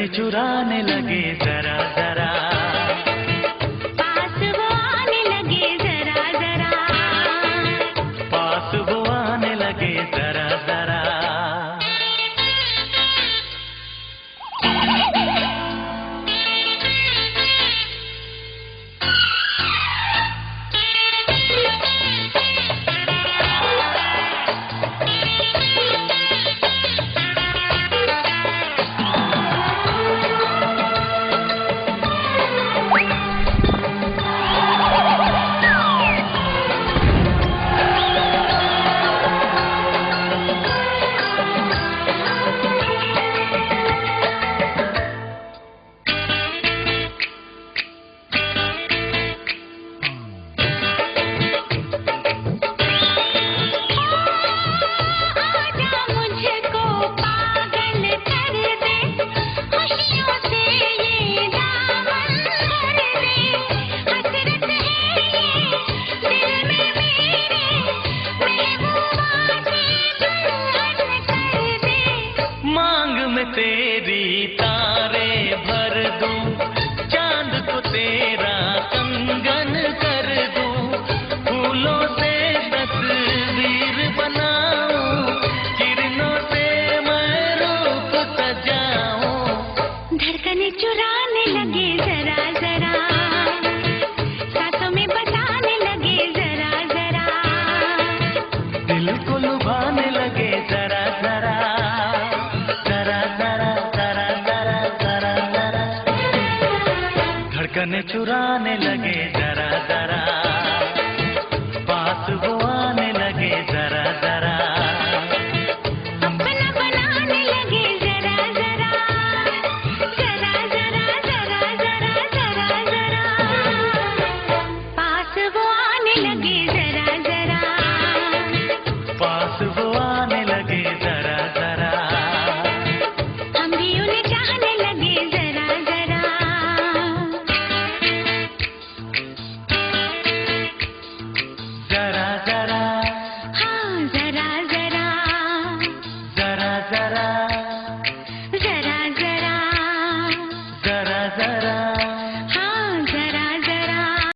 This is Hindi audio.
धड़कने चुराने लगे जरा जरा, पास वो आने लगे जरा जरा, पास वो आने लगे जरा जरा। तेरी तारे भर दूं, चांद को तेरा कंगन कर दूं, फूलों से तस्वीर बनाऊं, किरणों से मैं रूप सजाऊं। धड़कने चुराने लगे जरा जरा, सांसों में बसाने लगे जरा जरा, दिल को लुभाने लगे जरा जरा, धड़कने चुराने लगे जरा जरा।